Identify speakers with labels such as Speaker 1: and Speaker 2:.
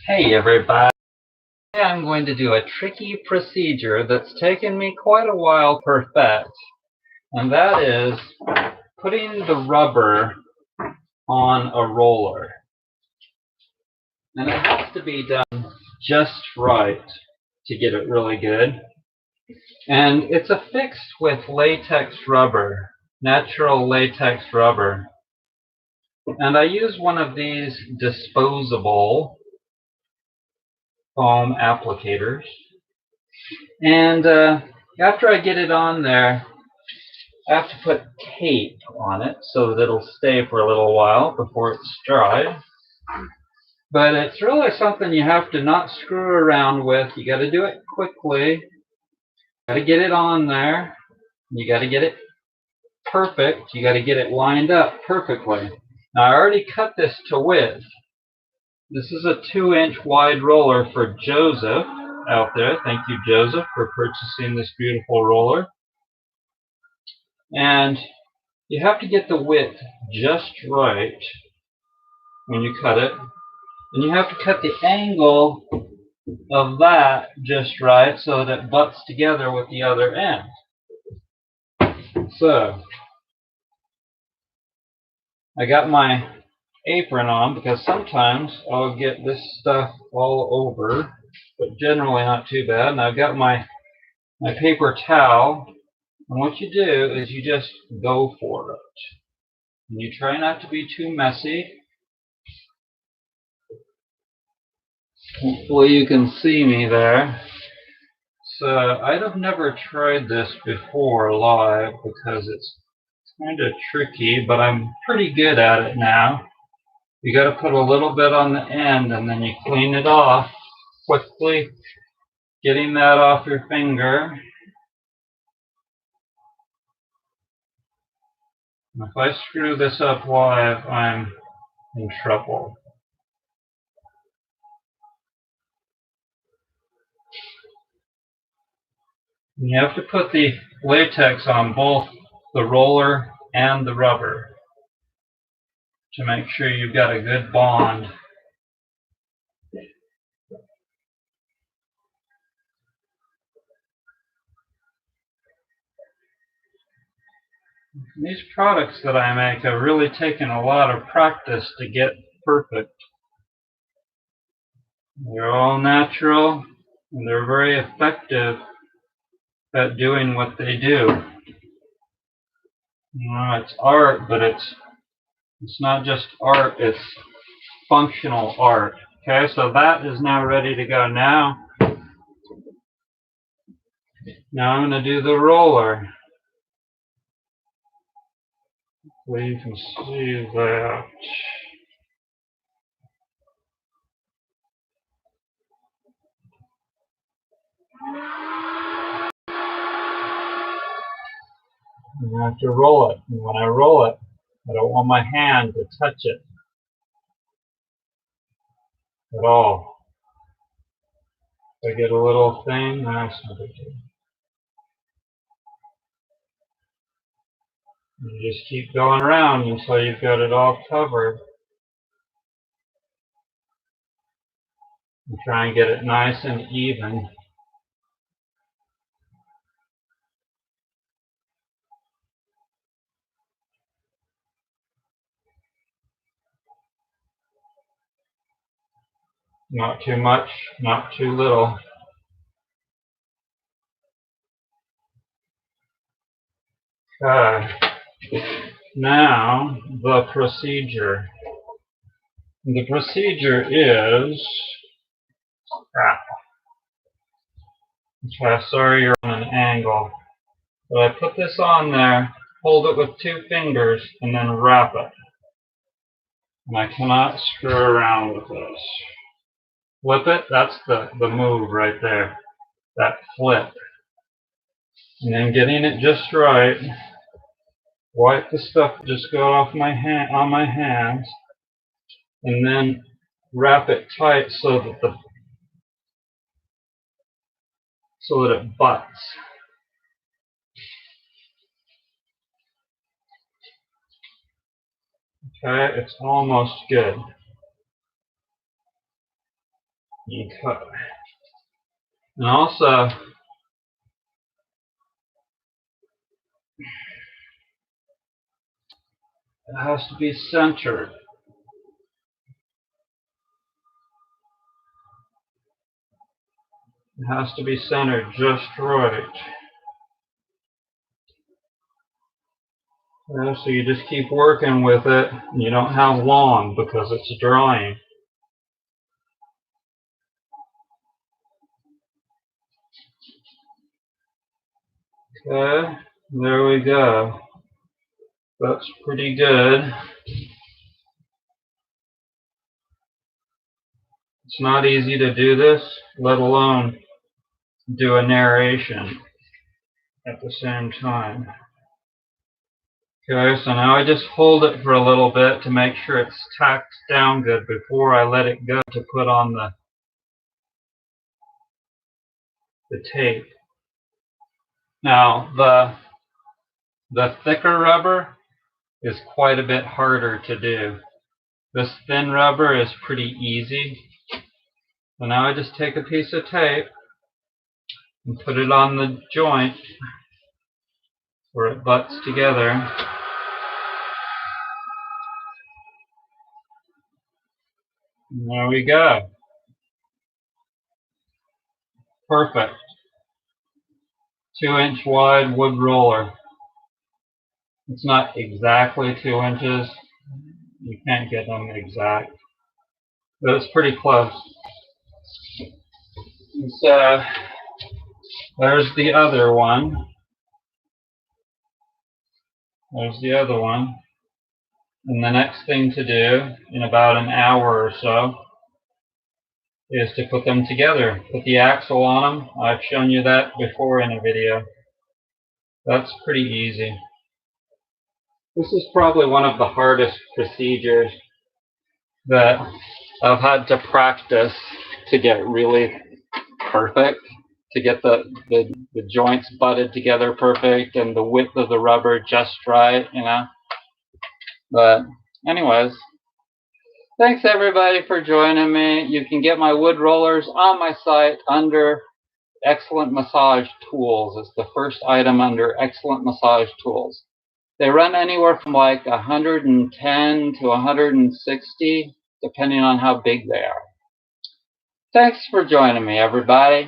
Speaker 1: Hey everybody, today I'm going to do a tricky procedure that's taken me quite a while to perfect, and that is putting the rubber on a roller. And it has to be done just right to get it really good. And it's affixed with latex rubber, natural latex rubber. And I use one of these disposable foam applicators. And after I get it on there, I have to put tape on it so that it'll stay for a little while before it's dry. But it's really something you have to not screw around with. You got to do it quickly. You got to get it on there. You got to get it perfect. You got to get it lined up perfectly. Now I already cut this to width. This is a 2-inch wide roller for Joseph out there. Thank you, Joseph, for purchasing this beautiful roller. And you have to get the width just right when you cut it. And you have to cut the angle of that just right so that it butts together with the other end. So, I got my apron on because sometimes I'll get this stuff all over, but generally not too bad. And I've got my paper towel. And what you do is you just go for it. And you try not to be too messy. Hopefully you can see me there. So I've never tried this before live because it's kind of tricky, but I'm pretty good at it now. You got to put a little bit on the end and then you clean it off quickly, getting that off your finger. And if I screw this up live, I'm in trouble. And you have to put the latex on both the roller and the rubber to make sure you've got a good bond. These products that I make have really taken a lot of practice to get perfect. They're all natural and they're very effective at doing what they do. You know, it's art, but it's not just art, it's functional art. Okay, so that is now ready to go. Now I'm going to do the roller. So you can see that. I have to roll it. And when I roll it, I don't want my hand to touch it at all. If I get a little thing, that's no big deal. You just keep going around until you've got it all covered. And try and get it nice and even. Not too much, not too little. Okay. Now, the procedure. The procedure is... crap. Sorry you're on an angle. But I put this on there, hold it with 2 fingers, and then wrap it. And I cannot screw around with this. Flip it, that's the move right there. That flip. And then getting it just right. Wipe the stuff just got off my hand on my hands. And then wrap it tight so that it butts. Okay, it's almost good. Okay. And also, it has to be centered. It has to be centered just right. Okay, so you just keep working with it, and you don't have long because it's drying. Okay, there we go. That's pretty good. It's not easy to do this, let alone do a narration at the same time. Okay, so now I just hold it for a little bit to make sure it's tacked down good before I let it go to put on the tape. Now, the thicker rubber is quite a bit harder to do. This thin rubber is pretty easy. So now I just take a piece of tape and put it on the joint where it butts together. And there we go. Perfect. 2-inch wide wood roller. It's not exactly 2 inches. You can't get them exact. But it's pretty close. And so there's the other one. There's the other one. And the next thing to do in about an hour or so is to put them together. Put the axle on them. I've shown you that before in a video. That's pretty easy. This is probably one of the hardest procedures that I've had to practice to get really perfect, to get the joints butted together perfect and the width of the rubber just right, you know. But anyways, thanks everybody for joining me. You can get my wood rollers on my site under Excellent Massage Tools. It's the first item under Excellent Massage Tools. They run anywhere from like 110 to 160, depending on how big they are. Thanks for joining me, everybody.